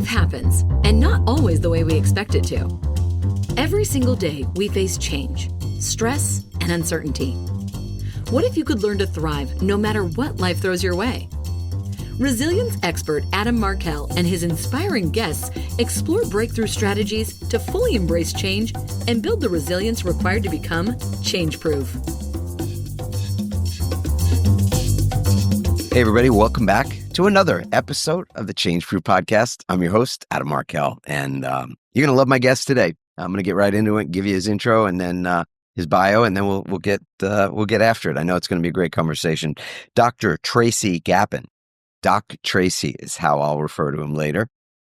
Life happens, and not always the way we expect it to. Every single day, we face change, stress, and uncertainty. What if you could learn to thrive no matter what life throws your way? Resilience expert Adam Markel and his inspiring guests explore breakthrough strategies to fully embrace change and build the resilience required to become change-proof. Hey, everybody, welcome back to another episode of the Change Proof Podcast. I'm your host, Adam Markel, and you're going to love my guest today. I'm going to get right into it, give you his intro, and then his bio, and then we'll get after it. I know it's going to be a great conversation. Dr. Tracy Gapin, Doc Tracy is how I'll refer to him later,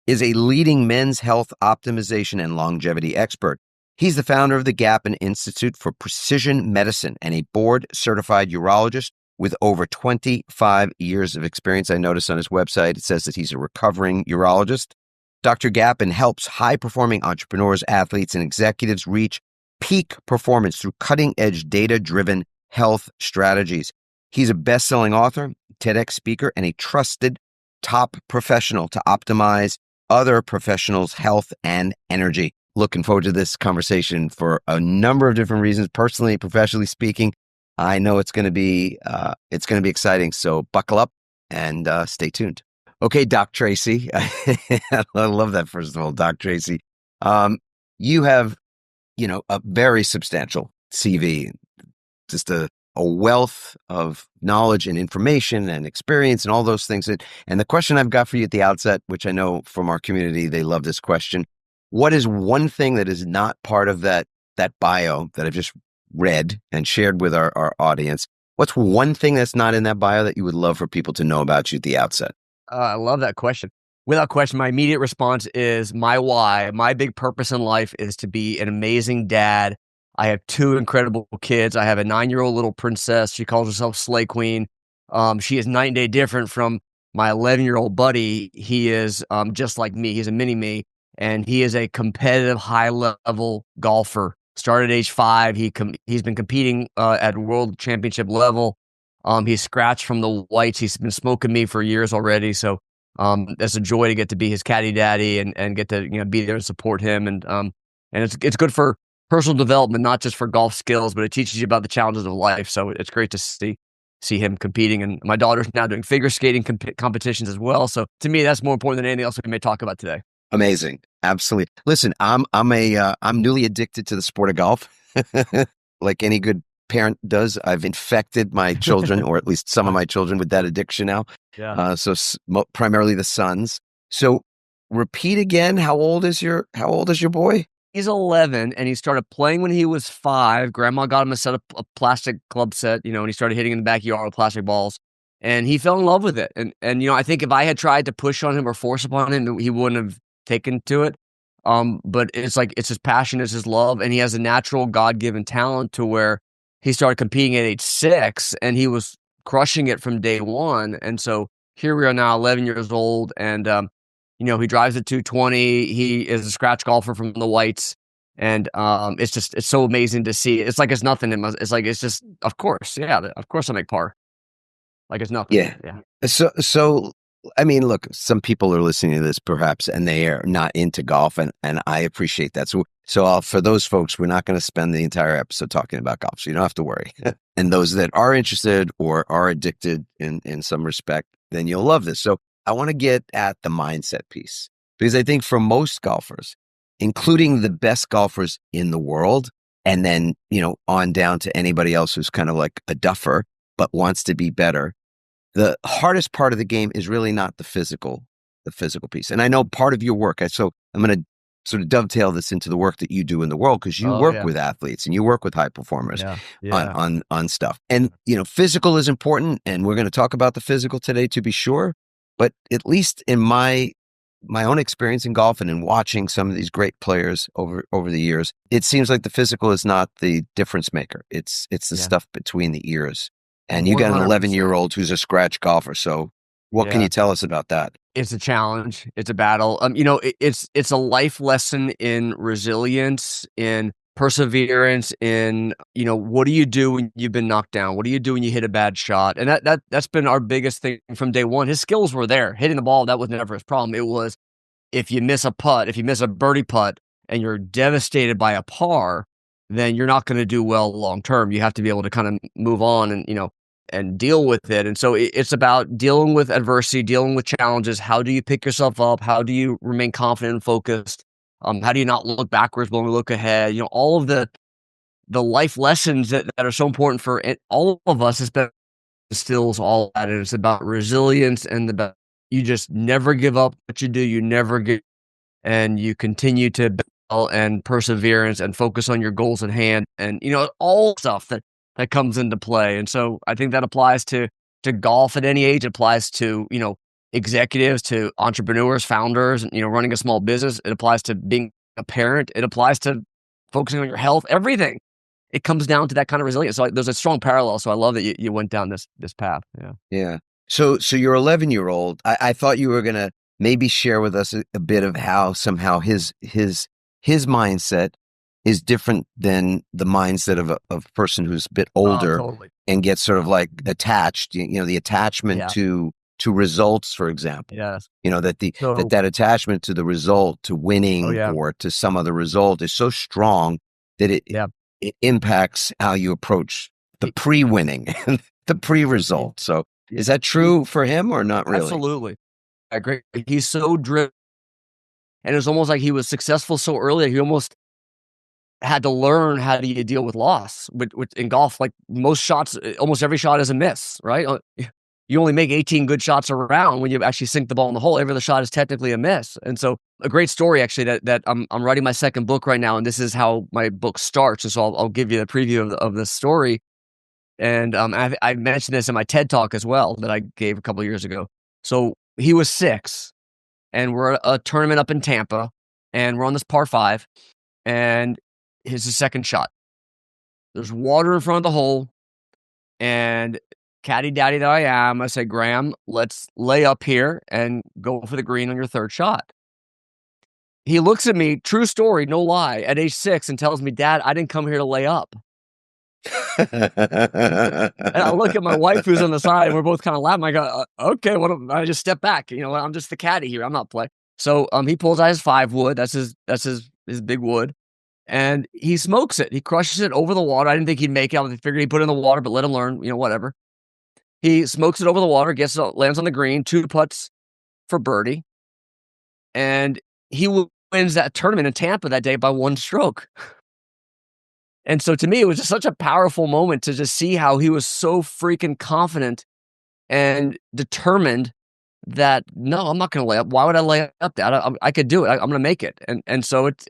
is a leading men's health optimization and longevity expert. He's the founder of the Gapin Institute for Precision Medicine and a board-certified urologist with over 25 years of experience. I noticed on his website, it says that he's a recovering urologist. Dr. Gapin helps high-performing entrepreneurs, athletes, and executives reach peak performance through cutting-edge data-driven health strategies. He's a best-selling author, TEDx speaker, and a trusted top professional to optimize other professionals' health and energy. Looking forward to this conversation for a number of different reasons, personally, professionally speaking. I know it's going to be exciting. So buckle up and stay tuned. Okay, Doc Tracy. I love that. First of all, Doc Tracy, you have, a very substantial CV, just a wealth of knowledge and information and experience and all those things. And the question I've got for you at the outset, which I know from our community, they love this question. What is one thing that is not part of that bio that I've just read and shared with our audience? What's one thing that's not in that bio that you would love for people to know about you at the outset? I love that question. Without question, my immediate response is my why. My big purpose in life is to be an amazing dad. I have two incredible kids. I have a 9-year-old little princess. She calls herself Slay Queen. She is night and day different from my 11-year-old buddy. He is just like me. He's a mini me, and he is a competitive, high-level golfer. Started at age 5. He's been competing at world championship level. He's scratched from the whites. He's been smoking me for years already. So it's a joy to get to be his caddy daddy and get to be there and support him. And it's good for personal development, not just for golf skills, but it teaches you about the challenges of life. So it's great to see him competing. And my daughter's now doing figure skating competitions as well. So to me, that's more important than anything else we may talk about today. Amazing. Absolutely. Listen, I'm newly addicted to the sport of golf. Like any good parent does. I've infected my children, or at least some of my children, with that addiction now. Yeah. So primarily the sons. So repeat again. How old is your boy? He's 11, and he started playing when he was 5. Grandma got him a plastic club set, and he started hitting in the backyard with plastic balls, and he fell in love with it. And I think if I had tried to push on him or force upon him, he wouldn't have taken to it. But it's his passion, it's his love, and he has a natural God-given talent to where he started competing at age 6, and he was crushing it from day one. And so here we are now, 11 years old, and he drives a 220. He is a scratch golfer from the whites, and it's so amazing to see. It's like it's nothing. It's just, of course, I make par. Like it's nothing. Yeah. So I mean, look, some people are listening to this perhaps, and they are not into golf, and I appreciate that. So for those folks, we're not going to spend the entire episode talking about golf, so you don't have to worry. And those that are interested or are addicted in some respect, then you'll love this. So I want to get at the mindset piece, because I think for most golfers, including the best golfers in the world, and then, on down to anybody else who's kind of like a duffer, but wants to be better, the hardest part of the game is really not the physical piece. And I know part of your work, so I'm going to sort of dovetail this into the work that you do in the world, because you work with athletes and you work with high performers on stuff. And, physical is important, and we're going to talk about the physical today, to be sure. But at least in my own experience in golf and in watching some of these great players over the years, it seems like the physical is not the difference maker. It's the stuff between the ears. And you got an 11-year-old who's a scratch golfer. So what can you tell us about that? It's a challenge. It's a battle. It's a life lesson in resilience, in perseverance, in, what do you do when you've been knocked down? What do you do when you hit a bad shot? And that's been our biggest thing from day one. His skills were there. Hitting the ball, that was never his problem. It was if you miss a putt, if you miss a birdie putt and you're devastated by a par, then you're not going to do well long term. You have to be able to kind of move on and, and deal with it. And so it's about dealing with adversity, dealing with challenges. How do you pick yourself up? How do you remain confident and focused? How do you not look backwards when we look ahead? All of the life lessons that are so important for all of us, especially distills all that. And it's about resilience and you just never give up what you do. You never give, and you continue to build and perseverance and focus on your goals at hand. And, all stuff that comes into play. And so I think that applies to golf at any age. It applies to, executives, to entrepreneurs, founders, and, running a small business. It applies to being a parent. It applies to focusing on your health, everything. It comes down to that kind of resilience. So there's a strong parallel. So I love that you went down this path. Yeah. Yeah. So your 11-year-old, I thought you were going to maybe share with us a bit of how somehow his mindset is different than the mindset of a person who's a bit older Totally. And gets sort of like attached, the attachment to results, for example. Yes. That attachment to the result, to winning or to some other result is so strong that it impacts how you approach the pre-winning, the pre-result. So is that true for him or not really? Absolutely. I agree. He's so driven. And it was almost like he was successful so early that he almost had to learn how do you deal with loss. Which in golf, like most shots, almost every shot is a miss, right? You only make 18 good shots around when you actually sink the ball in the hole. Every other shot is technically a miss. And so a great story, actually, that I'm writing my second book right now, and this is how my book starts. And so I'll give you a preview of the story. And I mentioned this in my TED Talk as well that I gave a couple of years ago. So he was 6, and we're at a tournament up in Tampa, and we're on this par 5, and here's the second shot. There's water in front of the hole, and caddy daddy that I am, I say, Graham, let's lay up here and go for the green on your third shot. He looks at me, true story, no lie, at age 6 and tells me, Dad, I didn't come here to lay up. And I look at my wife who's on the side and we're both kind of laughing. I go, okay, I just step back. I'm just the caddy here. I'm not playing. So he pulls out his 5 wood. That's his big wood. And he smokes it. He crushes it over the water. I didn't think he'd make it. I figured he'd put it in the water, but let him learn, whatever. He smokes it over the water, lands on the green, 2 putts for birdie. And he wins that tournament in Tampa that day by 1 stroke. And so to me, it was just such a powerful moment to just see how he was so freaking confident and determined that, no, I'm not going to lay up. Why would I lay up, Dad? I could do it. I'm going to make it. And so it's,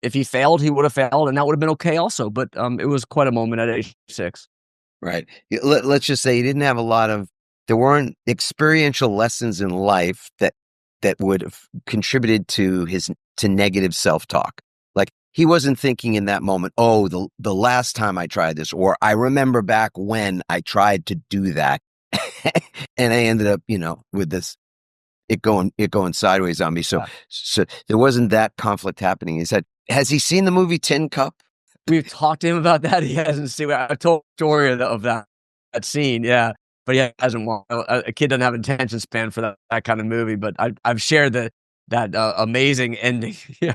if he failed, he would have failed, and that would have been okay also. But it was quite a moment at age 6. Right. Let's just say he didn't have there weren't experiential lessons in life that would have contributed to negative self-talk. Like he wasn't thinking in that moment, oh, the last time I tried this, or I remember back when I tried to do that. And I ended up, with this, it going sideways on me. So there wasn't that conflict happening. He said, has he seen the movie Tin Cup? We've talked to him about that. He hasn't seen it. I told the story of that scene. Yeah. But he hasn't. A kid doesn't have attention span for that kind of movie, but I've shared that amazing ending. Yeah.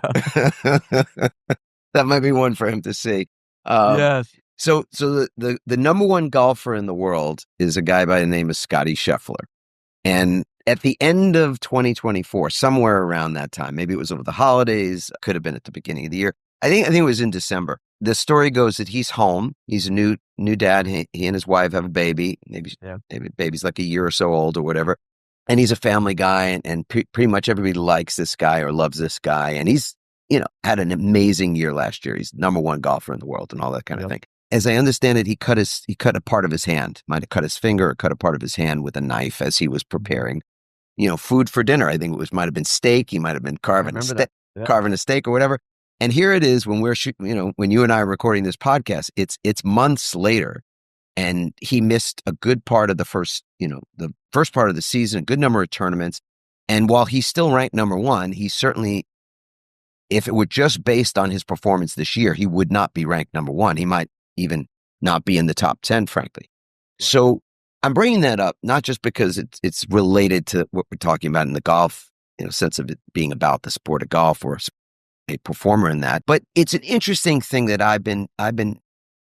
That might be one for him to see. Yes. So the number one golfer in the world is a guy by the name of Scottie Scheffler. And at the end of 2024, somewhere around that time, maybe it was over the holidays, could have been at the beginning of the year. I think it was in December. The story goes that he's home. He's a new dad. He and his wife have a baby. Maybe baby's like a year or so old or whatever. And he's a family guy, and pretty much everybody likes this guy or loves this guy. And he's, had an amazing year last year. He's number one golfer in the world and all that kind of thing. As I understand it, he cut a part of his hand, might have cut his finger or cut a part of his hand with a knife as he was preparing, food for dinner. I think might have been steak. He might have been carving a steak or whatever. And here it is when when you and I are recording this podcast, it's months later, and he missed a good part of the first part of the season, a good number of tournaments. And while he's still ranked number 1, he certainly, if it were just based on his performance this year, he would not be ranked number 1. He might even not be in the top 10, frankly. Right. So I'm bringing that up, not just because it's related to what we're talking about in the golf sense of it being about the sport of golf or a performer in that. But it's an interesting thing that I've been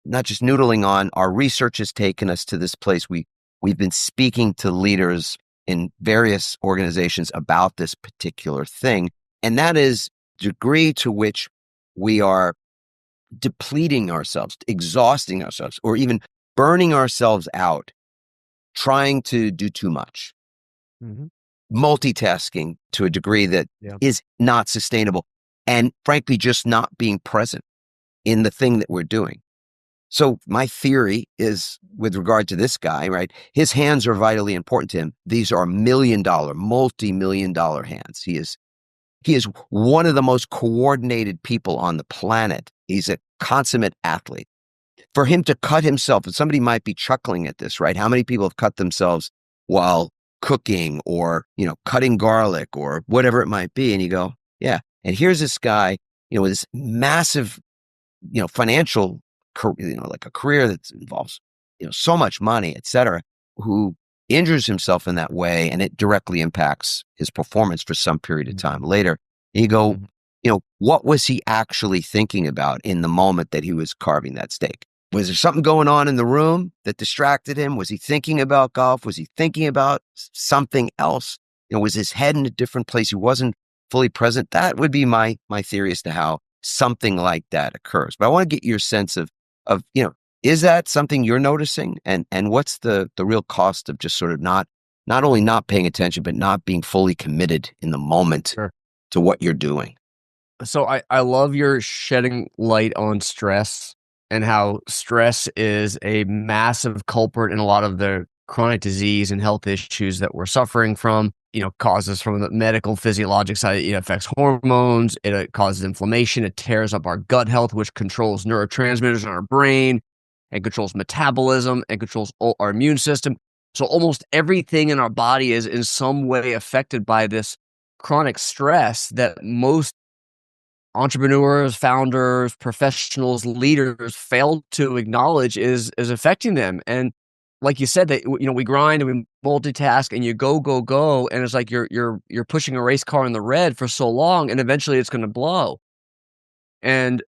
not just noodling on. Our research has taken us to this place. We've been speaking to leaders in various organizations about this particular thing, and that is the degree to which we are depleting ourselves, exhausting ourselves, or even burning ourselves out, trying to do too much, multitasking to a degree that is not sustainable, and frankly, just not being present in the thing that we're doing. So my theory is, with regard to this guy, right, his hands are vitally important to him. These are multi-million-dollar hands. He is one of the most coordinated people on the planet. He's a consummate athlete. For him to cut himself, and somebody might be chuckling at this, right? How many people have cut themselves while cooking or, cutting garlic or whatever it might be? And you go, yeah. And here's this guy, with this massive, financial, like a career that involves, so much money, et cetera, who injures himself in that way, and it directly impacts his performance for some period of time later. And you go, what was he actually thinking about in the moment that he was carving that steak? Was there something going on in the room that distracted him? Was he thinking about golf? Was he thinking about something else? Was his head in a different place? He wasn't fully present. That would be my theory as to how something like that occurs. But I want to get your sense of, is that something you're noticing? And what's the real cost of just sort of not only not paying attention, but not being fully committed in the moment to what you're doing? So I love your shedding light on stress and how stress is a massive culprit in a lot of the chronic disease and health issues that we're suffering from. Causes from the medical physiologic side. It affects hormones. It causes inflammation. It tears up our gut health, which controls neurotransmitters in our brain and controls metabolism and controls our immune system. So almost everything in our body is in some way affected by this chronic stress that most entrepreneurs, founders, professionals, leaders fail to acknowledge is affecting them. And like you said, that we grind and we multitask and you go, and it's like you're pushing a race car in the red for so long, and eventually it's going to blow. And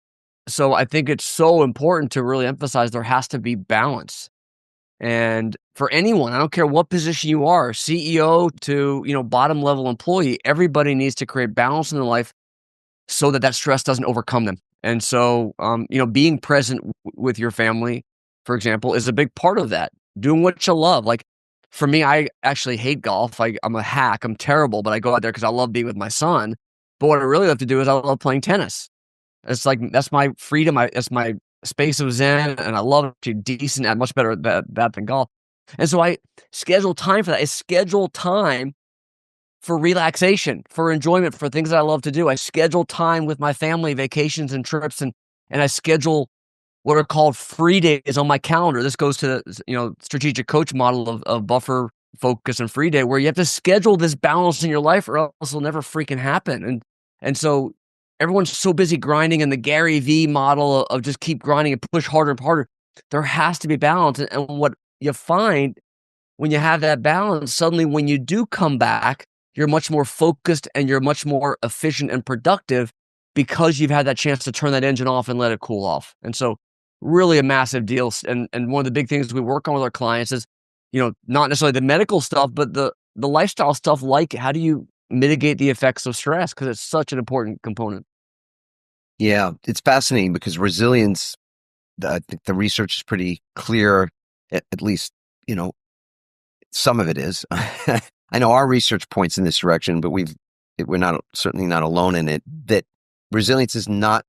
so I think it's so important to really emphasize there has to be balance. And for anyone, I don't care what position you are, CEO to bottom level employee, everybody needs to create balance in their life so that stress doesn't overcome them. And so being present with your family, for example, is a big part of that. Doing what you love. Like for me, I actually hate golf. I'm a hack. I'm terrible, but I go out there because I love being with my son. But what I really love to do is I love playing tennis. It's like, that's my freedom. That's my space of zen. And I love to decent at much better at that than golf. And so I schedule time for that. I schedule time for relaxation, for enjoyment, for things that I love to do. I schedule time with my family, vacations and trips. And I schedule what are called free days on my calendar. This goes to the strategic coach model of buffer, focus, and free day, where you have to schedule this balance in your life, or else it'll never freaking happen. And so everyone's so busy grinding in the Gary V model of just keep grinding and push harder and harder. There has to be balance. And what you find when you have that balance, suddenly when you do come back, you're much more focused and you're much more efficient and productive because you've had that chance to turn that engine off and let it cool off. And so really a massive deal. And one of the big things we work on with our clients is, not necessarily the medical stuff, but the lifestyle stuff, like how do you mitigate the effects of stress? Because it's such an important component. Yeah, it's fascinating because resilience, I think the research is pretty clear, at least, some of it is. I know our research points in this direction, but we're certainly not alone in it, that resilience is not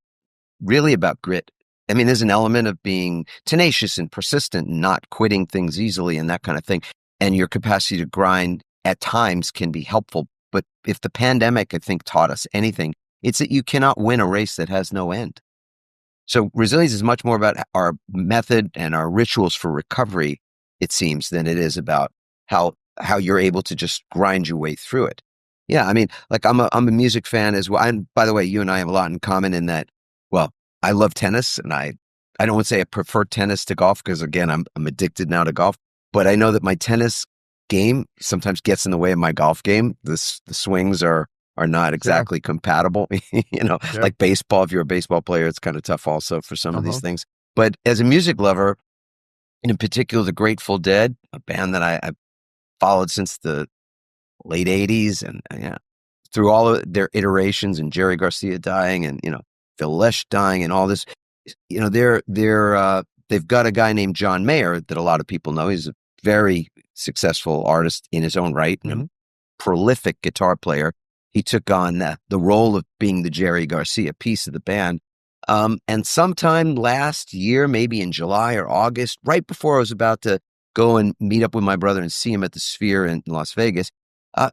really about grit. I mean, there's an element of being tenacious and persistent and not quitting things easily and that kind of thing. And your capacity to grind at times can be helpful. But if the pandemic, I think, taught us anything, it's that you cannot win a race that has no end. So resilience is much more about our method and our rituals for recovery, it seems, than it is about how you're able to just grind your way through it. Yeah, I mean, like I'm a music fan as well. And by the way, you and I have a lot in common in that, well, I love tennis, and I don't want to say I prefer tennis to golf because, again, I'm addicted now to golf. But I know that my tennis game sometimes gets in the way of my golf game. The swings are are not exactly compatible. Sure. Like baseball, if you're a baseball player, it's kind of tough also for some of these Uh-huh. things. But as a music lover, and in particular, the Grateful Dead, a band that I followed since the late 80s and through all of their iterations and Jerry Garcia dying and, Phil Lesh dying and all this, they've got a guy named John Mayer that a lot of people know. He's a very successful artist in his own right and a prolific guitar player. He took on the role of being the Jerry Garcia piece of the band. And sometime last year, maybe in July or August, right before I was about to go and meet up with my brother and see him at the Sphere in Las Vegas,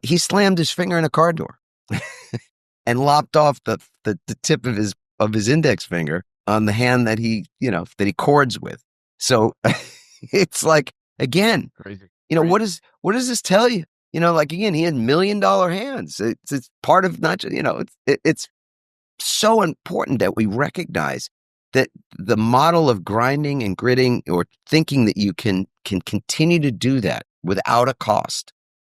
he slammed his finger in a car door and lopped off the tip of his index finger on the hand that he chords with. So it's like, again, Crazy. what does this tell you? Like, again, he had $1 million hands. It's part of not just, it's so important that we recognize that the model of grinding and gritting or thinking that you can continue to do that without a cost,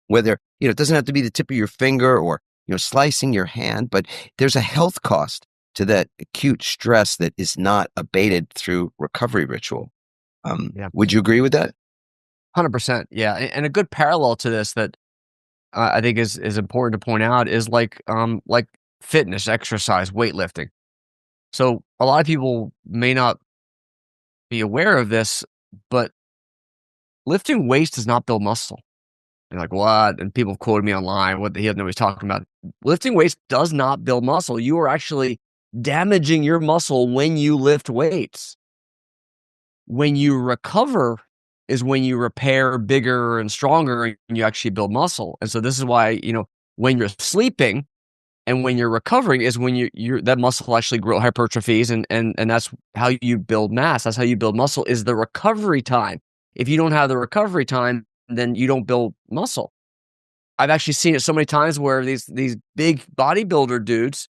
whether, it doesn't have to be the tip of your finger or, slicing your hand, but there's a health cost to that acute stress that is not abated through recovery ritual. Yeah. Would you agree with that? 100%. Yeah. And a good parallel to this that I think is important to point out is like fitness, exercise, weightlifting. So a lot of people may not be aware of this, but lifting weights does not build muscle. You're like, what? And people have quoted me online, what he doesn't know what he's talking about. Lifting weights does not build muscle. You are actually damaging your muscle when you lift weights. When you recover is when you repair bigger and stronger and you actually build muscle. And so this is why, when you're sleeping and when you're recovering is when you're that muscle actually grow hypertrophies and that's how you build mass. That's how you build muscle is the recovery time. If you don't have the recovery time, then you don't build muscle. I've actually seen it so many times where these big bodybuilder dudes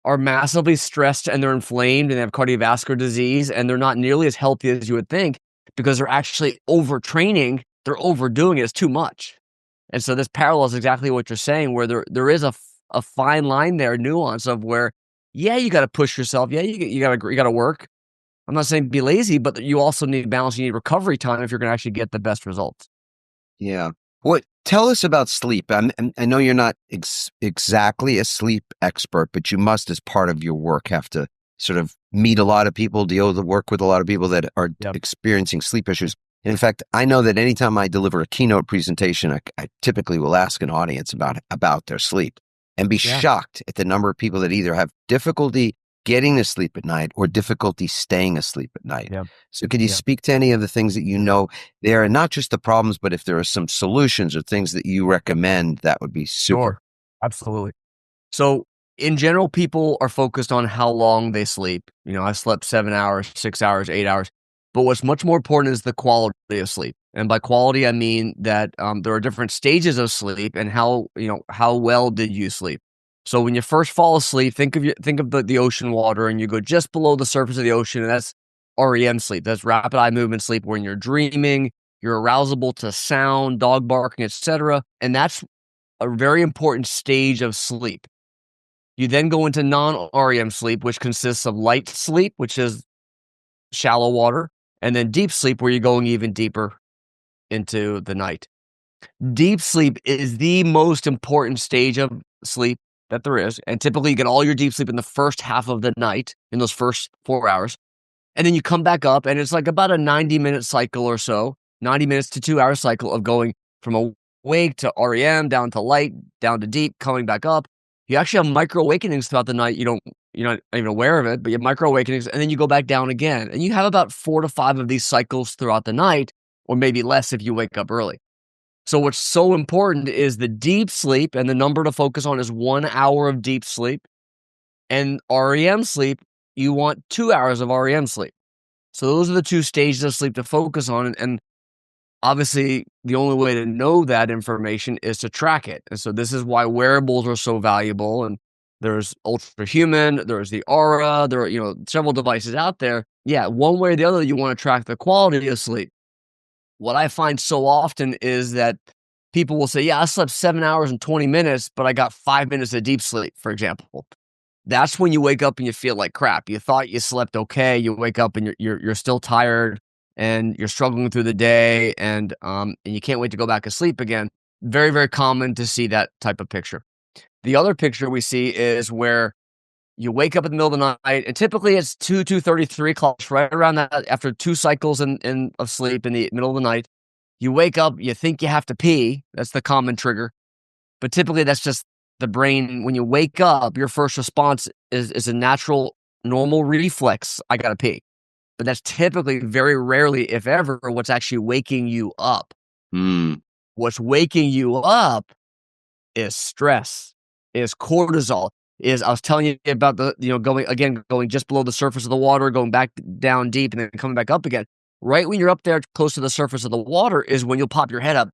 are massively stressed and they're inflamed and they have cardiovascular disease and they're not nearly as healthy as you would think because they're actually overtraining. They're overdoing it. It's too much. And so this parallels exactly what you're saying, where there is a fine line there, nuance of where, yeah, you got to push yourself. Yeah, you got to work. I'm not saying be lazy, but you also need balance. You need recovery time if you're going to actually get the best results. Yeah. Tell us about sleep. I know you're not exactly a sleep expert, but you must, as part of your work, have to sort of meet a lot of people, work with a lot of people that are experiencing sleep issues. And in fact, I know that anytime I deliver a keynote presentation, I typically will ask an audience about their sleep and be shocked at the number of people that either have difficulty getting to sleep at night or difficulty staying asleep at night. Yeah. So could you speak to any of the things that you know there, and not just the problems, but if there are some solutions or things that you recommend, that would be super. Sure. Absolutely. So in general, people are focused on how long they sleep. I slept 7 hours, 6 hours, 8 hours. But what's much more important is the quality of sleep. And by quality, I mean that there are different stages of sleep and how well did you sleep. So when you first fall asleep, think of the ocean water and you go just below the surface of the ocean, and that's REM sleep. That's rapid eye movement sleep, when you're dreaming, you're arousable to sound, dog barking, etc. And that's a very important stage of sleep. You then go into non-REM sleep, which consists of light sleep, which is shallow water, and then deep sleep, where you're going even deeper into the night. Deep sleep is the most important stage of sleep that there is. And typically you get all your deep sleep in the first half of the night, in those first 4 hours. And then you come back up and it's like about a 90-minute cycle or so, 90 minutes to 2-hour cycle of going from awake to REM, down to light, down to deep, coming back up. You actually have micro awakenings throughout the night. You're not even aware of it, but you have micro awakenings, and then you go back down again. And you have about 4 to 5 of these cycles throughout the night, or maybe less if you wake up early. So what's so important is the deep sleep, and the number to focus on is 1 hour of deep sleep. And REM sleep, you want 2 hours of REM sleep. So those are the two stages of sleep to focus on. And obviously, the only way to know that information is to track it. And so this is why wearables are so valuable. And there's Ultrahuman, there's the Aura, there are several devices out there. Yeah, one way or the other, you want to track the quality of sleep. What I find so often is that people will say, yeah, I slept 7 hours and 20 minutes, but I got 5 minutes of deep sleep, for example. That's when you wake up and you feel like crap. You thought you slept okay. You wake up and you're still tired and you're struggling through the day and you can't wait to go back to sleep again. Very, very common to see that type of picture. The other picture we see is where you wake up in the middle of the night, and typically it's 2:30, 3 o'clock, right around that, after 2 cycles of sleep in the middle of the night. You wake up, you think you have to pee. That's the common trigger. But typically that's just the brain. When you wake up, your first response is a natural, normal reflex. I got to pee. But that's typically, very rarely, if ever, what's actually waking you up. What's waking you up is stress, is cortisol, I was telling you about going just below the surface of the water, going back down deep and then coming back up again. Right when you're up there close to the surface of the water is when you'll pop your head up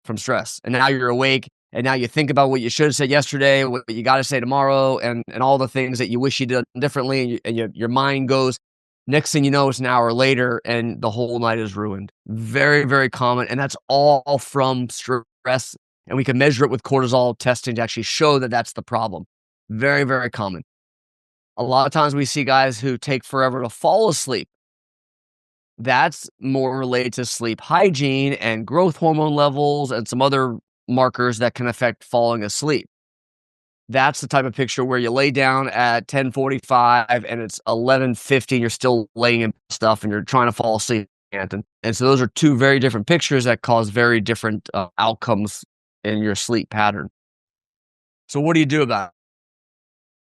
from stress. And now you're awake and now you think about what you should have said yesterday, what you got to say tomorrow, and all the things that you wish you did differently. And your mind goes, next thing you know, it's an hour later and the whole night is ruined. Very, very common. And that's all from stress. And we can measure it with cortisol testing to actually show that that's the problem. Very, very common. A lot of times we see guys who take forever to fall asleep. That's more related to sleep hygiene and growth hormone levels and some other markers that can affect falling asleep. That's the type of picture where you lay down at 10:45 and it's 11:50 and you're still laying in stuff and you're trying to fall asleep. And so those are two very different pictures that cause very different outcomes in your sleep pattern. So what do you do about it?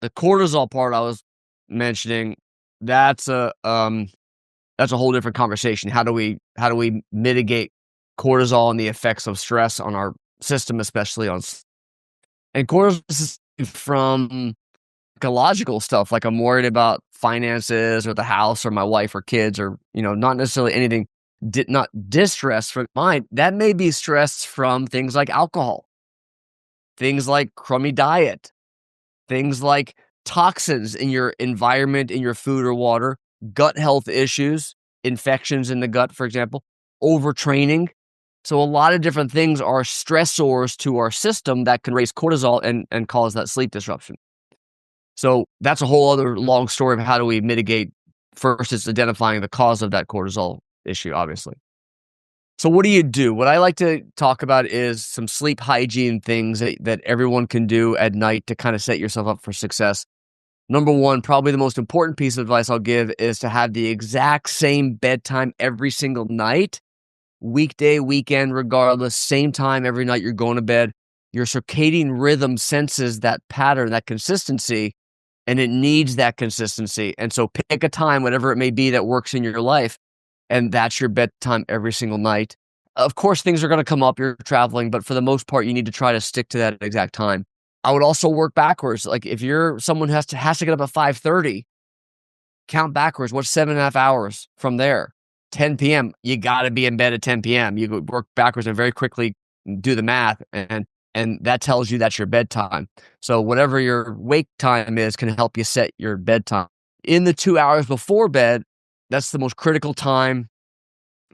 The cortisol part I was mentioning, that's a whole different conversation. How do we mitigate cortisol and the effects of stress on our system, especially on and cortisol is from ecological stuff, like I'm worried about finances or the house or my wife or kids or not necessarily anything not distress from mind. That may be stress from things like alcohol, things like crummy diet, things like toxins in your environment, in your food or water, gut health issues, infections in the gut, for example, overtraining. So a lot of different things are stressors to our system that can raise cortisol and cause that sleep disruption. So that's a whole other long story of how do we mitigate. First, it's identifying the cause of that cortisol issue, obviously. So what do you do? What I like to talk about is some sleep hygiene things that everyone can do at night to kind of set yourself up for success. Number one, probably the most important piece of advice I'll give is to have the exact same bedtime every single night, weekday, weekend, regardless, same time every night you're going to bed. Your circadian rhythm senses that pattern, that consistency, and it needs that consistency. And so pick a time, whatever it may be, that works in your life. And that's your bedtime every single night. Of course, things are going to come up. You're traveling, but for the most part, you need to try to stick to that exact time. I would also work backwards. Like if you're someone who has to get up at 5:30, count backwards. What's 7.5 hours from there? 10 p.m. You got to be in bed at 10 p.m. You work backwards and very quickly do the math, and that tells you that's your bedtime. So whatever your wake time is can help you set your bedtime. In the 2 hours before bed, that's the most critical time.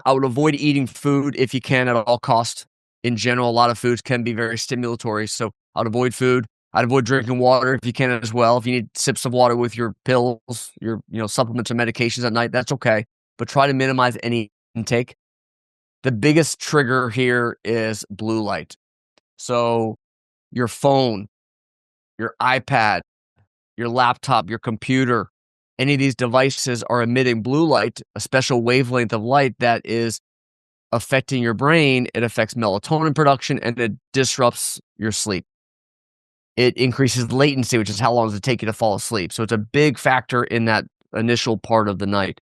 I would avoid eating food if you can at all costs. In general, a lot of foods can be very stimulatory, so I'd avoid food. I'd avoid drinking water if you can as well. If you need sips of water with your pills, your supplements or medications at night, that's okay. But try to minimize any intake. The biggest trigger here is blue light. So your phone, your iPad, your laptop, your computer, any of these devices are emitting blue light, a special wavelength of light that is affecting your brain. It affects melatonin production and it disrupts your sleep. It increases latency, which is how long does it take you to fall asleep. So it's a big factor in that initial part of the night.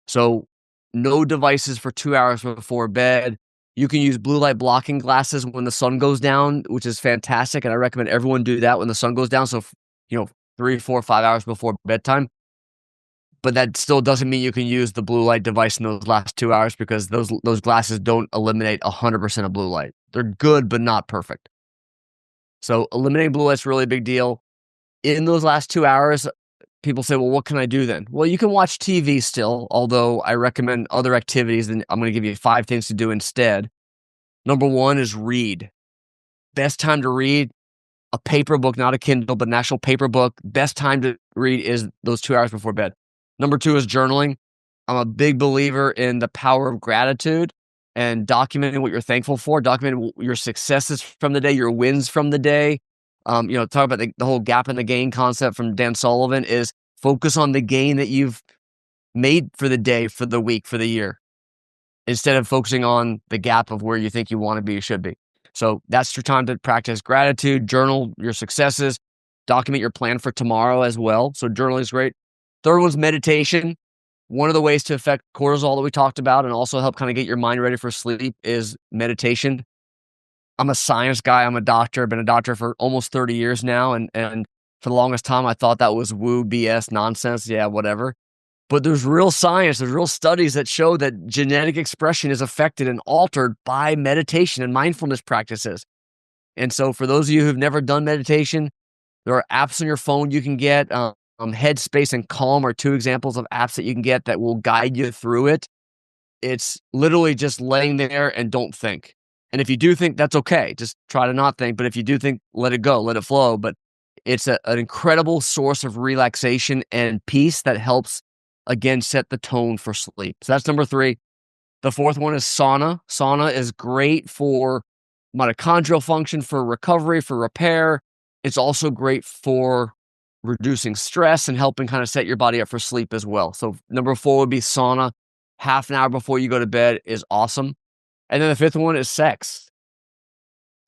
So no devices for 2 hours before bed. You can use blue light blocking glasses when the sun goes down, which is fantastic. And I recommend everyone do that when the sun goes down. So, 3, 4, 5 hours before bedtime. But that still doesn't mean you can use the blue light device in those last 2 hours because those glasses don't eliminate 100% of blue light. They're good, but not perfect. So eliminating blue light's really a big deal. In those last 2 hours, people say, well, what can I do then? Well, you can watch TV still, although I recommend other activities, and I'm going to give you 5 things to do instead. Number one is read. Best time to read, a paper book, not a Kindle, but an actual paper book. Best time to read is those 2 hours before bed. Number two is journaling. I'm a big believer in the power of gratitude and documenting what you're thankful for, documenting your successes from the day, your wins from the day. Talk about the whole gap in the gain concept from Dan Sullivan is focus on the gain that you've made for the day, for the week, for the year, instead of focusing on the gap of where you think you want to be, you should be. So that's your time to practice gratitude, journal your successes, document your plan for tomorrow as well. So journaling is great. Third one's meditation. One of the ways to affect cortisol that we talked about and also help kind of get your mind ready for sleep is meditation. I'm a science guy. I'm a doctor. I've been a doctor for almost 30 years now. And for the longest time, I thought that was woo BS nonsense. Yeah, whatever. But there's real science, there's real studies that show that genetic expression is affected and altered by meditation and mindfulness practices. And so for those of you who've never done meditation, there are apps on your phone you can get. Headspace and Calm are two examples of apps that you can get that will guide you through it. It's literally just laying there and don't think. And if you do think, that's okay. Just try to not think. But if you do think, let it go, let it flow. But it's an incredible source of relaxation and peace that helps, again, set the tone for sleep. So that's number three. The fourth one is sauna. Sauna is great for mitochondrial function, for recovery, for repair. It's also great for reducing stress and helping kind of set your body up for sleep as well. So number four would be sauna. Half an hour before you go to bed is awesome. And then the fifth one is sex.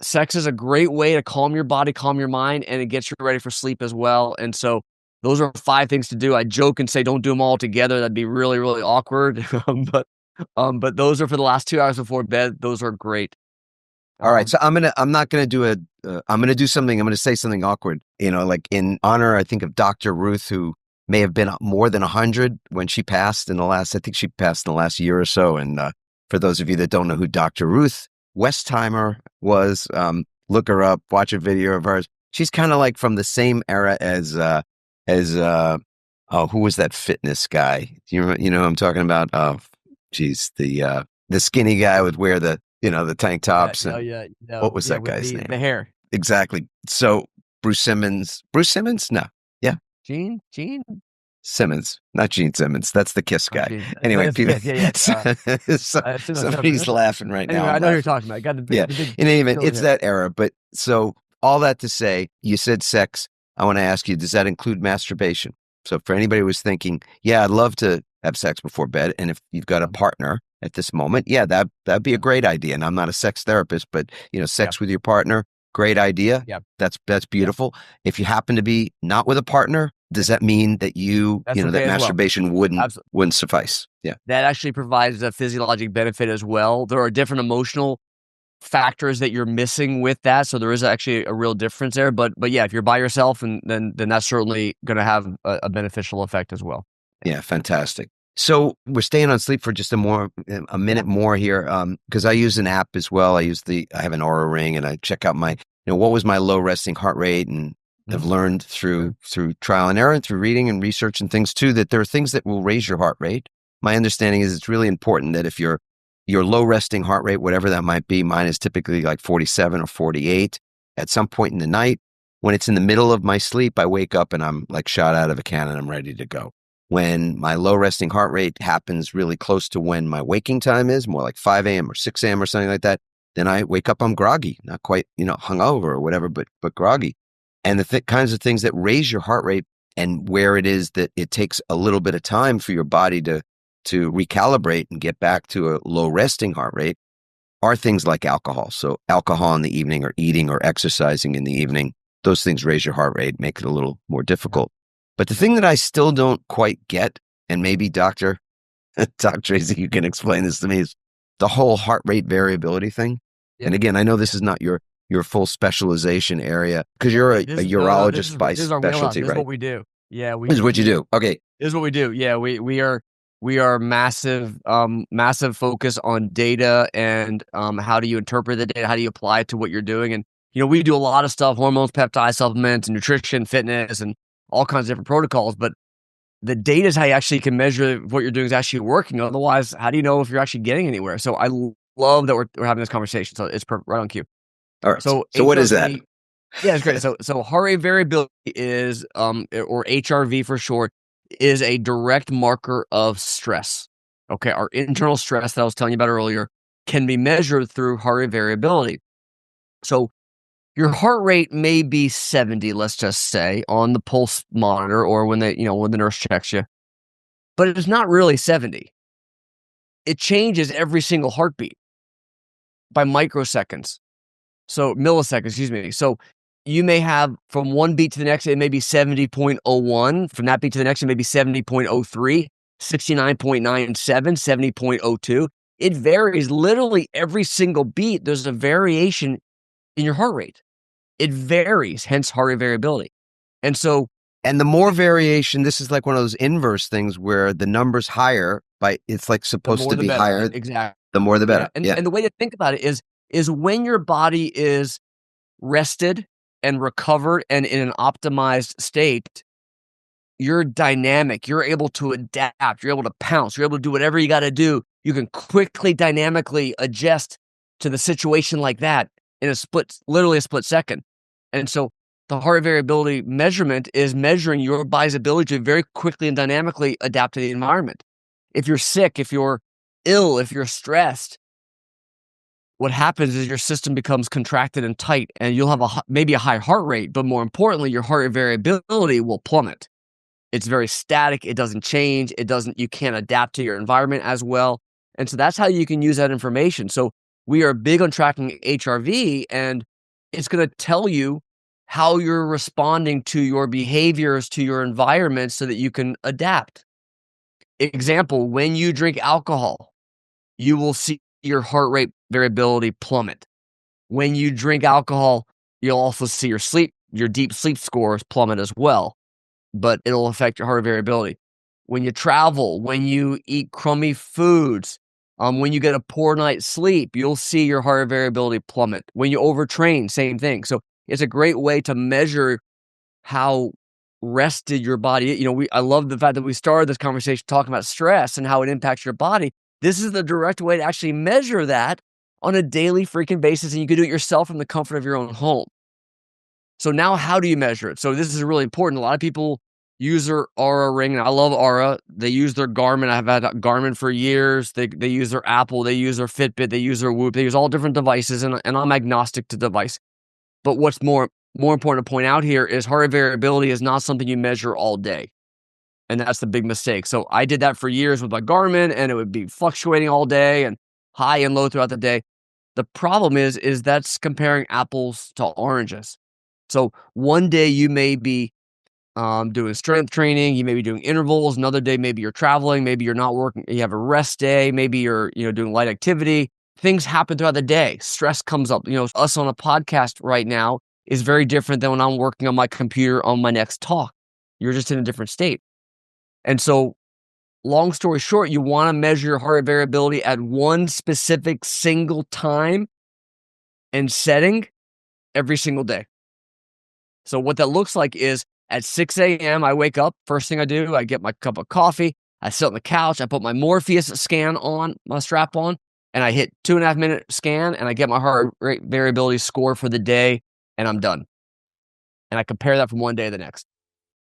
Sex is a great way to calm your body, calm your mind, and it gets you ready for sleep as well. And so those are 5 things to do. I joke and say don't do them all together. That'd be really, really awkward. But those are for the last 2 hours before bed. Those are great. All right. So I'm going to do something. I'm going to say something awkward, like in honor, I think, of Dr. Ruth, who may have been more than 100 when she passed I think she passed in the last year or so. And for those of you that don't know who Dr. Ruth Westheimer was, look her up, watch a video of hers. She's kind of like from the same era as who was that fitness guy? You know who I'm talking about? Oh, geez, the skinny guy would wear the tank tops. What was that guy's name? The hair. Exactly. So Bruce Simmons? No. Yeah. Gene Simmons, not Gene Simmons. That's the Kiss guy. Anyway, people, somebody's laughing right now. I know who you're talking about. Got the big, in any event, it's that era. But so all that to say, you said sex. I want to ask you, does that include masturbation? So for anybody who was thinking, yeah, I'd love to have sex before bed. And if you've got a partner at this moment, yeah, that'd be a great idea. And I'm not a sex therapist, but sex with your partner, great idea. Yeah. That's beautiful. If you happen to be not with a partner, does that mean that that masturbation wouldn't suffice? Yeah. That actually provides a physiologic benefit as well. There are different emotional factors that you're missing with that. So there is actually a real difference there. But yeah, if you're by yourself, and then that's certainly going to have a beneficial effect as well. Yeah, fantastic. So we're staying on sleep for just a minute more here, because I use an app as well. I have an Aura Ring, and I check out my, what was my low resting heart rate, and I've learned through trial and error and through reading and research and things too, that there are things that will raise your heart rate. My understanding is it's really important that if your low resting heart rate, whatever that might be, mine is typically like 47 or 48 at some point in the night. When it's in the middle of my sleep, I wake up and I'm like shot out of a cannon. I'm ready to go. When my low resting heart rate happens really close to when my waking time is, more like 5 a.m. or 6 a.m. or something like that, then I wake up, I'm groggy, not quite, hungover or whatever, but groggy. And the kinds of things that raise your heart rate, and where it is that it takes a little bit of time for your body to recalibrate and get back to a low resting heart rate, are things like alcohol. So alcohol in the evening, or eating or exercising in the evening, those things raise your heart rate, make it a little more difficult. But the thing that I still don't quite get, and maybe Dr. Tracy, you can explain this to me, is the whole heart rate variability thing. Yeah. And again, I know this is not your full specialization area, because you're a urologist by specialty, right? This is what we do. Yeah. This is what you do. Okay. This is what we do. Yeah. We are massive focus on data and how do you interpret the data? How do you apply it to what you're doing? And, we do a lot of stuff, hormones, peptides, supplements, nutrition, fitness, and all kinds of different protocols. But the data is how you actually can measure what you're doing is actually working. Otherwise, how do you know if you're actually getting anywhere? So I love that we're having this conversation. So it's right on cue. All right. So what is that? Yeah, it's great. So heart rate variability is, or HRV for short, is a direct marker of stress. Okay, our internal stress that I was telling you about earlier can be measured through heart rate variability. So your heart rate may be 70, let's just say, on the pulse monitor or when when the nurse checks you, but it's not really 70. It changes every single heartbeat by microseconds. So milliseconds, excuse me. So you may have from one beat to the next, it may be 70.01. From that beat to the next, it may be 70.03, 69.97, 70.02. It varies literally every single beat. There's a variation in your heart rate. It varies, hence heart rate variability. And so, and the more variation, this is like one of those inverse things where the number's higher, it's like supposed to be higher. Exactly. The more the better. Yeah. And the way to think about it is when your body is rested and recovered and in an optimized state, you're dynamic. You're able to adapt. You're able to pounce. You're able to do whatever you got to do. You can quickly, dynamically adjust to the situation like that in literally a split second. And so the heart variability measurement is measuring your body's ability to very quickly and dynamically adapt to the environment. If you're sick, if you're ill, if you're stressed, what happens is your system becomes contracted and tight, and you'll have maybe a high heart rate, but more importantly, your heart rate variability will plummet. It's very static. It doesn't change. You can't adapt to your environment as well. And so that's how you can use that information. So we are big on tracking HRV, and it's going to tell you how you're responding to your behaviors, to your environment, so that you can adapt. Example, when you drink alcohol, you will see your heart rate variability plummet. When you drink alcohol, you'll also see your deep sleep scores plummet as well, but it'll affect your heart rate variability. When you travel, when you eat crummy foods, when you get a poor night's sleep, you'll see your heart rate variability plummet. When you overtrain, same thing. So it's a great way to measure how rested your body is. I love the fact that we started this conversation talking about stress and how it impacts your body. This is the direct way to actually measure that on a daily freaking basis, and you can do it yourself from the comfort of your own home. So now how do you measure it? So this is really important. A lot of people use their Aura ring, and I love Aura. They use their Garmin. I've had Garmin for years. They use their Apple. They use their Fitbit. They use their Whoop. They use all different devices, and I'm agnostic to device. But what's more important to point out here is heart rate variability is not something you measure all day. And that's the big mistake. So I did that for years with my Garmin, and it would be fluctuating all day and high and low throughout the day. The problem is that's comparing apples to oranges. So one day you may be doing strength training, you may be doing intervals. Another day, maybe you're traveling, maybe you're not working, you have a rest day, maybe you're doing light activity. Things happen throughout the day. Stress comes up. Us on a podcast right now is very different than when I'm working on my computer on my next talk. You're just in a different state. And so, long story short, you want to measure your heart rate variability at one specific single time and setting every single day. So what that looks like is at 6 a.m., I wake up. First thing I do, I get my cup of coffee. I sit on the couch. I put my Morpheus scan on, my strap on, and I hit 2.5 minute scan, and I get my heart rate variability score for the day, and I'm done. And I compare that from one day to the next.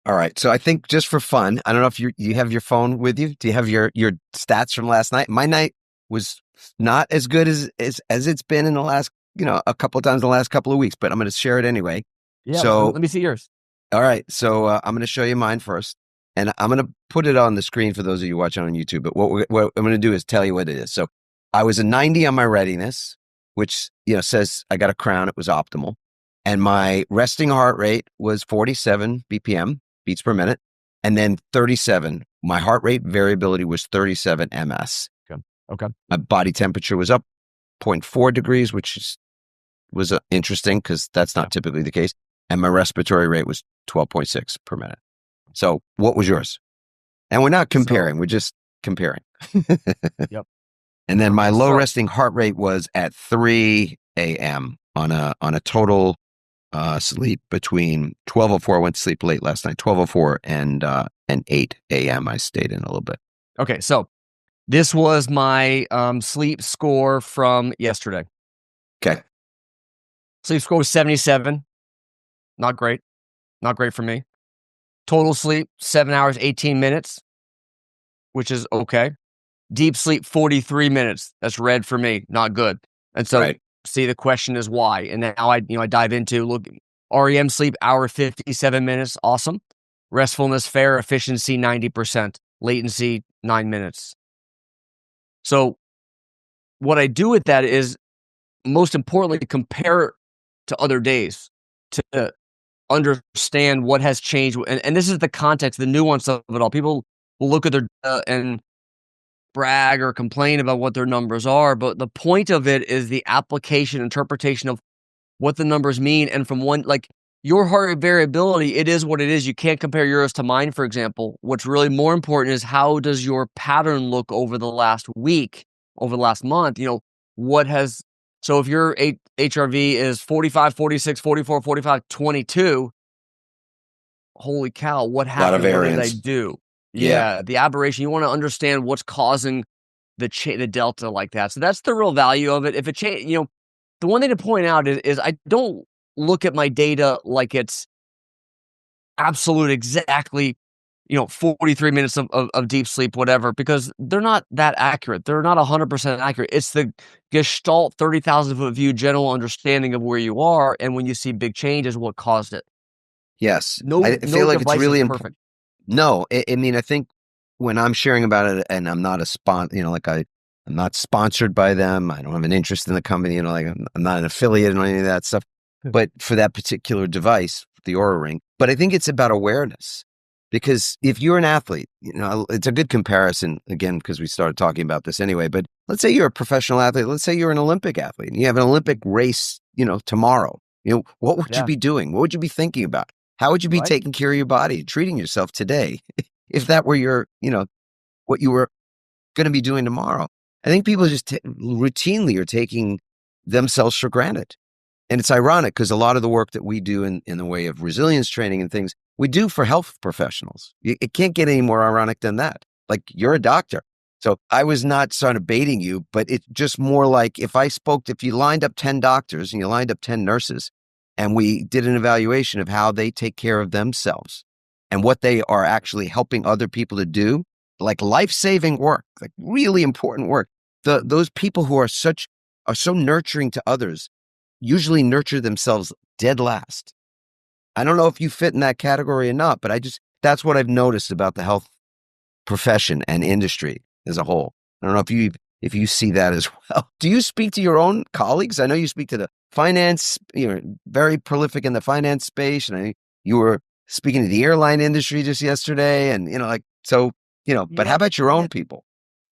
All right. So I think just for fun, I don't know if you have your phone with you. Do you have your stats from last night? My night was not as good as it's been in the last, a couple of times in the last couple of weeks, but I'm going to share it anyway. Yeah. So let me see yours. All right. So I'm going to show you mine first, and I'm going to put it on the screen for those of you watching on YouTube. But what I'm going to do is tell you what it is. So I was a 90 on my readiness, which, says I got a crown. It was optimal. And my resting heart rate was 47 BPM, beats per minute. And then 37. My heart rate variability was 37 MS. Okay. My body temperature was up 0.4 degrees, which was interesting because that's not typically the case. And my respiratory rate was 12.6 per minute. So what was yours? And we're not comparing. We're just comparing. Yep. And then my low resting heart rate was at 3 a.m. on a total sleep between 12:04. I went to sleep late last night. 12:04 and 8 a.m. I stayed in a little bit. Okay, so This was my sleep score from yesterday. Okay. Sleep score was 77. Not great. Not great for me. Total sleep, 7 hours, 18 minutes, which is okay. Deep sleep, 43 minutes. That's red for me. Not good. And so, see, the question is why. And now I dive into, look, REM sleep, hour, 57 minutes. Awesome. Restfulness, fair. Efficiency, 90%. Latency, 9 minutes. So what I do with that is, most importantly, compare to other days to understand what has changed. And this is the context, the nuance of it all. People will look at their and brag or complain about what their numbers are, but the point of it is the application, interpretation of what the numbers mean. And from one, like your heart rate variability, it is what it is. You can't compare yours to mine, for example. What's really more important is, how does your pattern look over the last week, over the last month? So if your HRV is 45, 46, 44, 45, 22, holy cow, what A lot of happened? What did I variance. do? Yeah. Yeah, the aberration. You want to understand what's causing the delta like that. So that's the real value of it. If it change, the one thing to point out is I don't look at my data like it's absolute exactly, 43 minutes of deep sleep, whatever, because they're not that accurate. They're not 100% accurate. It's the gestalt 30,000 foot view, general understanding of where you are. And when you see big changes, what caused it. Yes. No, I feel like it's device really is important. perfect. No, I mean, I think when I'm sharing about it, and I'm not I'm not sponsored by them. I don't have an interest in the company, like I'm not an affiliate or any of that stuff. But for that particular device, the Aura Ring, but I think it's about awareness. Because if you're an athlete, it's a good comparison, again, because we started talking about this anyway, but let's say you're a professional athlete. Let's say you're an Olympic athlete and you have an Olympic race, tomorrow. What would you be doing? What would you be thinking about? How would you be taking care of your body, treating yourself today if that were what you were going to be doing tomorrow? I think people just routinely are taking themselves for granted. And it's ironic because a lot of the work that we do in the way of resilience training and things, we do for health professionals. It can't get any more ironic than that. Like, you're a doctor. So I was not sort of baiting you, but it's just more like if you lined up 10 doctors and you lined up 10 nurses and we did an evaluation of how they take care of themselves and what they are actually helping other people to do, like life-saving work, like really important work. Those people who are so nurturing to others usually nurture themselves dead last. I don't know if you fit in that category or not, but that's what I've noticed about the health profession and industry as a whole. I don't know if you see that as well. Do you speak to your own colleagues? I know you speak to the finance, you're very prolific in the finance space, and you were speaking to the airline industry just yesterday, and but how about your own people?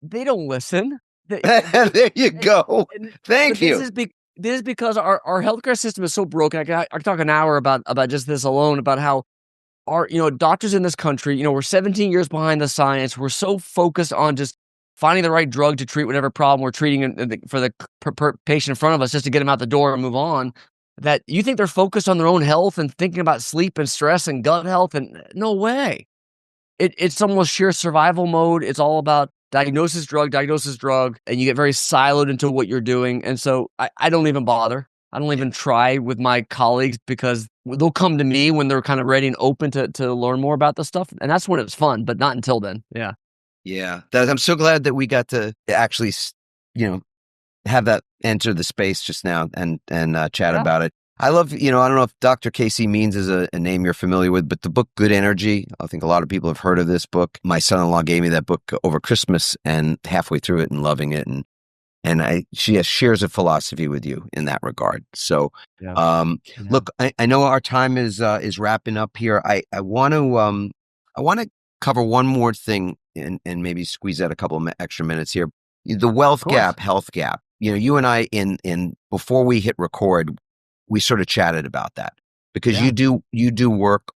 They don't listen. There you go. Thank you. This is because our healthcare system is so broken. I could talk an hour about just this alone, about how our, doctors in this country, we're 17 years behind the science. We're so focused on just finding the right drug to treat whatever problem we're treating for the patient in front of us, just to get them out the door and move on, that you think they're focused on their own health and thinking about sleep and stress and gut health. And no way. It's almost sheer survival mode. It's all about diagnosis, drug, and you get very siloed into what you're doing. And so I don't even bother. I don't even try with my colleagues, because they'll come to me when they're kind of ready and open to learn more about the stuff. And that's when it's fun, but not until then. Yeah. Yeah. I'm so glad that we got to actually, have that enter the space just now and chat about it. I love, I don't know if Dr. Casey Means is a name you're familiar with, but the book Good Energy, I think a lot of people have heard of this book. My son-in-law gave me that book over Christmas, and halfway through it and loving it. And she shares a philosophy with you in that regard. So, look, I know our time is wrapping up here. I want to cover one more thing and maybe squeeze out a couple of extra minutes here. The wealth gap, health gap. You and I in before we hit record, we sort of chatted about that, because you do work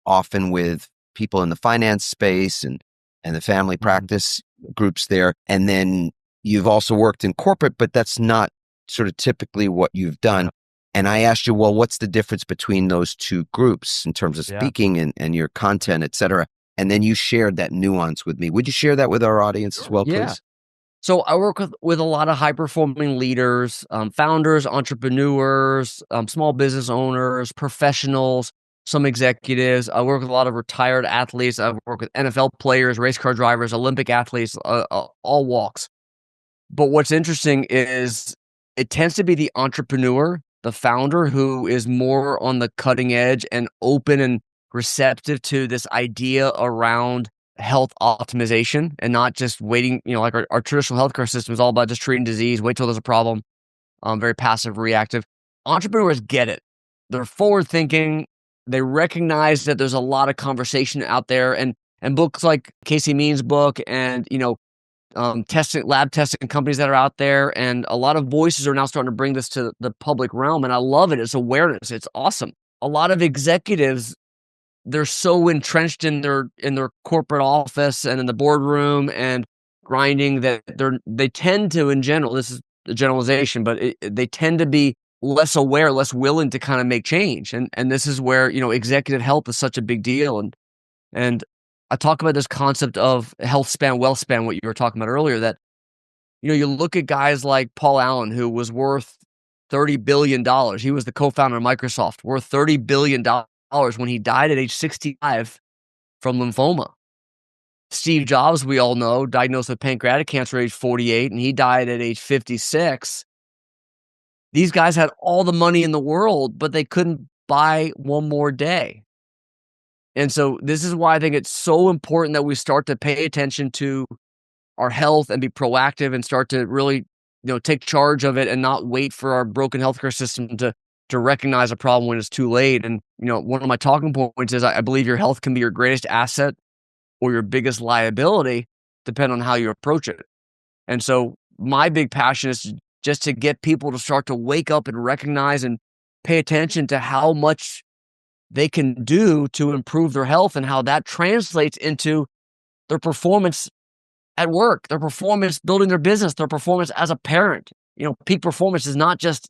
often with people in the finance space and the family practice groups there. And then you've also worked in corporate, but that's not sort of typically what you've done. And I asked you, well, what's the difference between those two groups in terms of speaking and your content, et cetera? And then you shared that nuance with me. Would you share that with our audience as well, please? So I work with a lot of high-performing leaders, founders, entrepreneurs, small business owners, professionals, some executives. I work with a lot of retired athletes. I work with NFL players, race car drivers, Olympic athletes, all walks. But what's interesting is it tends to be the entrepreneur, the founder, who is more on the cutting edge and open and receptive to this idea around health optimization and not just waiting, like our traditional healthcare system is all about just treating disease, wait till there's a problem, very passive reactive. Entrepreneurs get it. They're forward thinking. They recognize that there's a lot of conversation out there, and books like Casey Means' book and, lab testing companies that are out there, and a lot of voices are now starting to bring this to the public realm, and I love it. It's awareness. It's awesome. A lot of executives, they're so entrenched in their corporate office and in the boardroom and grinding that they tend to, in general, this is a generalization, but they tend to be less aware, less willing to kind of make change. And this is where, executive health is such a big deal. And I talk about this concept of health span, wealth span, what you were talking about earlier, that, you look at guys like Paul Allen, who was worth $30 billion. He was the co-founder of Microsoft, worth $30 billion when he died at age 65 from lymphoma. Steve Jobs, we all know, diagnosed with pancreatic cancer at age 48, and he died at age 56. These guys had all the money in the world, but they couldn't buy one more day. And so this is why I think it's so important that we start to pay attention to our health and be proactive and start to really, take charge of it and not wait for our broken healthcare system to recognize a problem when it's too late. And, one of my talking points is I believe your health can be your greatest asset or your biggest liability, depending on how you approach it. And so my big passion is just to get people to start to wake up and recognize and pay attention to how much they can do to improve their health and how that translates into their performance at work, their performance building their business, their performance as a parent. Peak performance is not just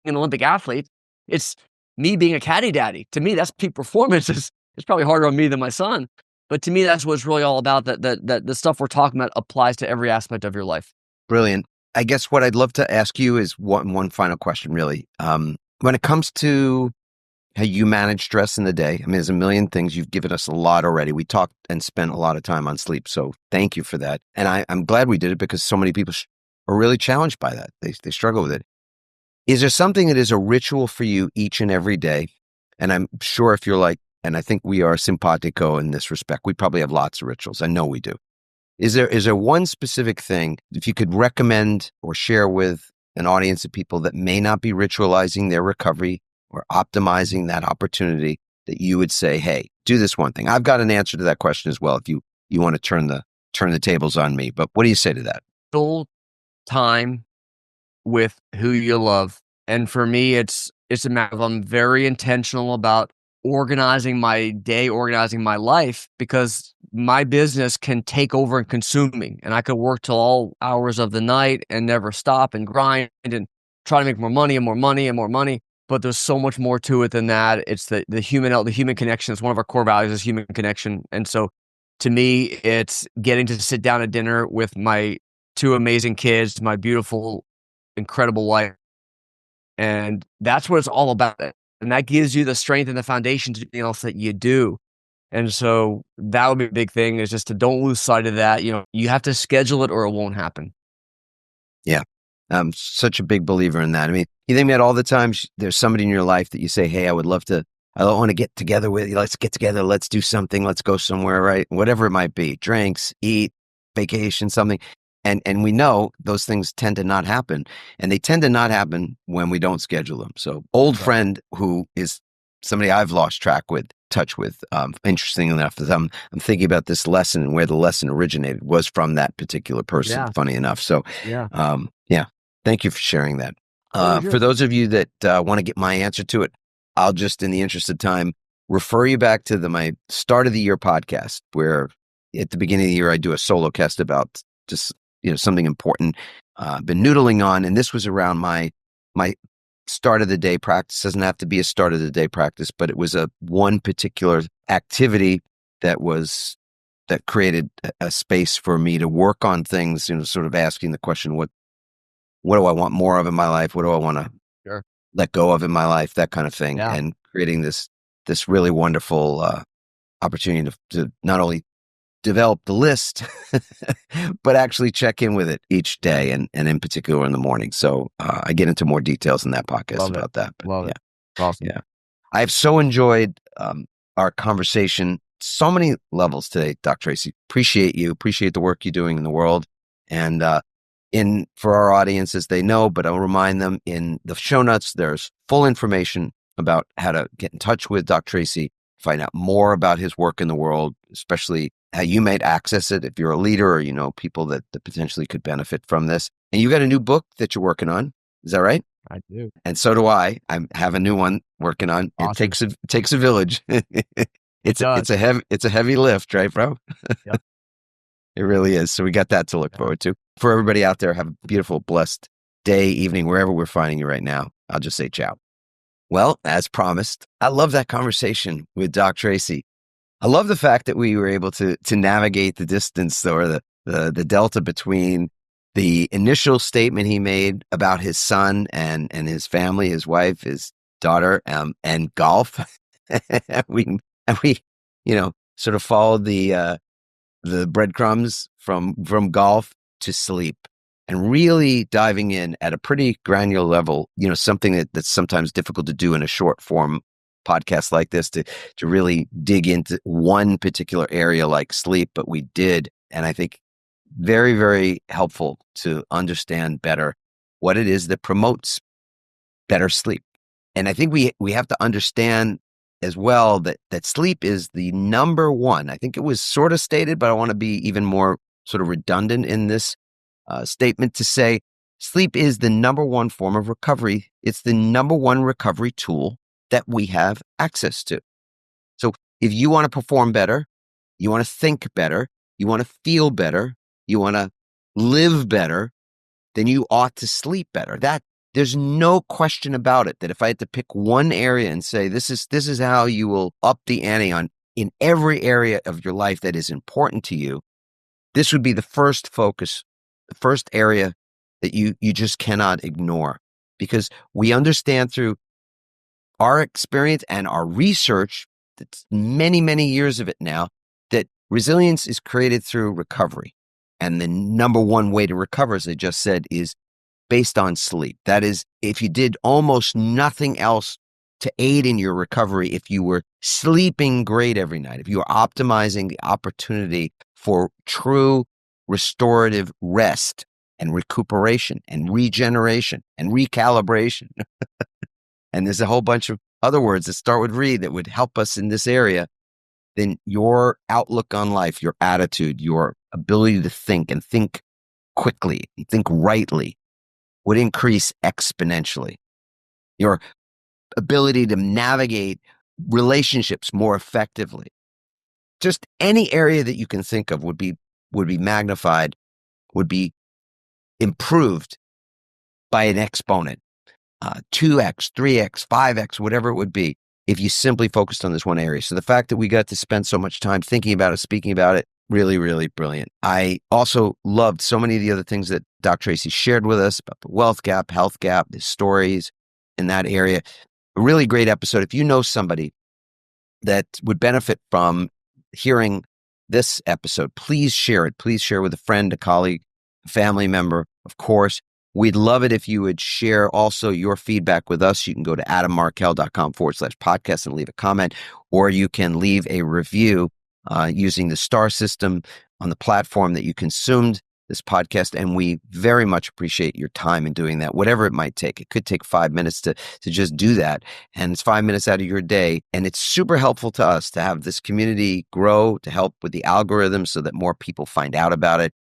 an Olympic athlete. It's me being a caddy daddy. To me, that's peak performance. It's probably harder on me than my son. But to me, that's what it's really all about, that the stuff we're talking about applies to every aspect of your life. Brilliant. I guess what I'd love to ask you is one final question, really. When it comes to how you manage stress in the day, I mean, there's a million things. You've given us a lot already. We talked and spent a lot of time on sleep. So thank you for that. And I'm glad we did it because so many people are really challenged by that. They struggle with it. Is there something that is a ritual for you each and every day? And I'm sure if you're like, and I think we are simpatico in this respect, we probably have lots of rituals. I know we do. Is there one specific thing, if you could recommend or share with an audience of people that may not be ritualizing their recovery or optimizing that opportunity, that you would say, hey, do this one thing? I've got an answer to that question as well if you want to turn the tables on me. But what do you say to that? Full time with who you love. And for me, it's a matter of I'm very intentional about organizing my day, organizing my life, because my business can take over and consume me. And I could work till all hours of the night and never stop and grind and try to make more money and more money and more money. But there's so much more to it than that. It's the human connection. It's one of our core values is human connection. And so to me, it's getting to sit down at dinner with my two amazing kids, my beautiful, incredible wife. And that's what it's all about. And that gives you the strength and the foundation to anything else that you do. And so that would be a big thing, is just to don't lose sight of that. You have to schedule it or it won't happen. Yeah. I'm such a big believer in that. I mean, you think about all the times there's somebody in your life that you say, hey, I want to get together with you. Let's get together. Let's do something. Let's go somewhere, right? Whatever it might be, drinks, eat, vacation, something. And we know those things tend to not happen, and they tend to not happen when we don't schedule them. So old friend who is somebody I've lost touch with, interestingly enough, is I'm thinking about this lesson and where the lesson originated was from that particular person, Yeah. funny enough. So, yeah. Thank you for sharing that. Sure. For those of you that want to get my answer to it, I'll just, in the interest of time, refer you back to my start of the year podcast, where at the beginning of the year, I do a solo cast about just, something important, been noodling on. And this was around my start of the day practice. Doesn't have to be a start of the day practice, but it was one particular activity that that created a space for me to work on things, sort of asking the question, what do I want more of in my life? What do I want to Sure. let go of in my life? That kind of thing. Yeah. And creating this really wonderful opportunity to not only develop the list, but actually check in with it each day, and in particular in the morning. So I get into more details in that podcast about that. But Love it. Awesome. yeah. I have so enjoyed our conversation, so many levels today, Dr. Tracy. Appreciate you. Appreciate the work you're doing in the world. And for our audiences, they know, but I'll remind them, in the show notes, there's full information about how to get in touch with Dr. Tracy, find out more about his work in the world, especially how you might access it if you're a leader or people that potentially could benefit from this. And you got a new book that you're working on. Is that right? I do. And so do I. I have a new one working on. Awesome. It takes a village. It's a heavy lift, right, bro? Yep. It really is. So we got that to look forward to. For everybody out there, have a beautiful, blessed day, evening, wherever we're finding you right now. I'll just say ciao. Well, as promised, I love that conversation with Doc Tracy. I love the fact that we were able to navigate the distance, or the delta between the initial statement he made about his son and his family, his wife, his daughter, and golf. we sort of followed the breadcrumbs from golf to sleep, and really diving in at a pretty granular level, something that's sometimes difficult to do in a short form podcast like this, to really dig into one particular area like sleep, but we did. And I think very, very helpful to understand better what it is that promotes better sleep. And I think we have to understand as well that sleep is the number one. I think it was sort of stated, but I want to be even more sort of redundant in this statement to say sleep is the number one form of recovery. It's the number one recovery tool that we have access to. So if you want to perform better, you want to think better, you want to feel better, you want to live better, then you ought to sleep better. There's no question about it, that if I had to pick one area and say, this is how you will up the ante in every area of your life that is important to you, this would be the first focus, the first area that you just cannot ignore. Because we understand through our experience and our research, that's many, many years of it now, that resilience is created through recovery. And the number one way to recover, as I just said, is based on sleep. That is, if you did almost nothing else to aid in your recovery, if you were sleeping great every night, if you were optimizing the opportunity for true restorative rest and recuperation and regeneration and recalibration, and there's a whole bunch of other words that start with re that would help us in this area, then your outlook on life, your attitude, your ability to think and think quickly and think rightly would increase exponentially. Your ability to navigate relationships more effectively. Just any area that you can think of would be magnified, would be improved by an exponent. 2x, 3x, 5x, whatever it would be, if you simply focused on this one area. So the fact that we got to spend so much time thinking about it, speaking about it, really, really brilliant. I also loved so many of the other things that Dr. Tracy shared with us about the wealth gap, health gap, the stories in that area. A really great episode. If you know somebody that would benefit from hearing this episode, please share it. Please share with a friend, a colleague, a family member, of course. We'd love it if you would share also your feedback with us. You can go to adammarkel.com/podcast and leave a comment, or you can leave a review using the star system on the platform that you consumed this podcast. And we very much appreciate your time in doing that, whatever it might take. It could take 5 minutes to just do that. And it's 5 minutes out of your day. And it's super helpful to us to have this community grow, to help with the algorithm so that more people find out about it.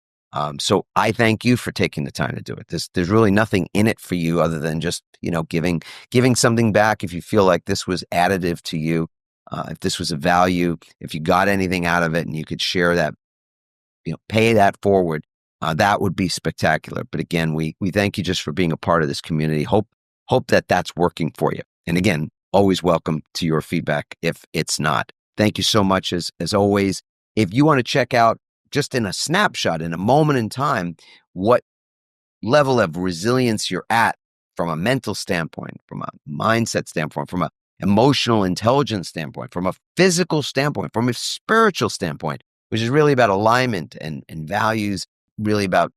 So I thank you for taking the time to do it. There's really nothing in it for you other than just, giving something back. If you feel like this was additive to you, if this was a value, if you got anything out of it and you could share that, pay that forward, that would be spectacular. But again, we thank you just for being a part of this community. Hope that that's working for you. And again, always welcome to your feedback if it's not. Thank you so much as always. if you want to check out just in a snapshot, in a moment in time, what level of resilience you're at from a mental standpoint, from a mindset standpoint, from a emotional intelligence standpoint, from a physical standpoint, from a spiritual standpoint, which is really about alignment and values, really about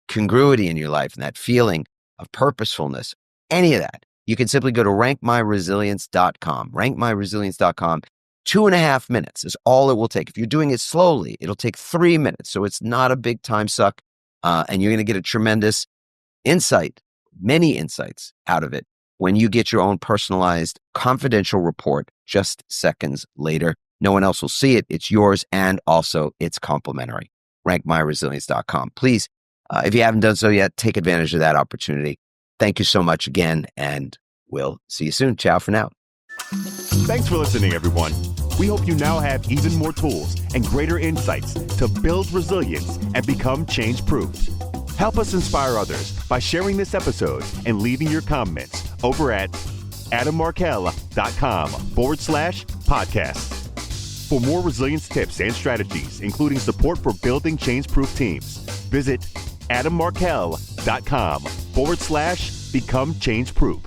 congruity in your life and that feeling of purposefulness, any of that, you can simply go to rankmyresilience.com, rankmyresilience.com. 2.5 minutes is all it will take. If you're doing it slowly, it'll take 3 minutes. So it's not a big time suck. And you're going to get a tremendous insight, many insights out of it when you get your own personalized confidential report just seconds later. No one else will see it. It's yours, and also it's complimentary. Rankmyresilience.com. Please, if you haven't done so yet, take advantage of that opportunity. Thank you so much again, and we'll see you soon. Ciao for now. Thanks for listening, everyone. We hope you now have even more tools and greater insights to build resilience and become change-proof. Help us inspire others by sharing this episode and leaving your comments over at adammarkel.com/podcast. For more resilience tips and strategies, including support for building change-proof teams, visit adammarkel.com/become change-proof.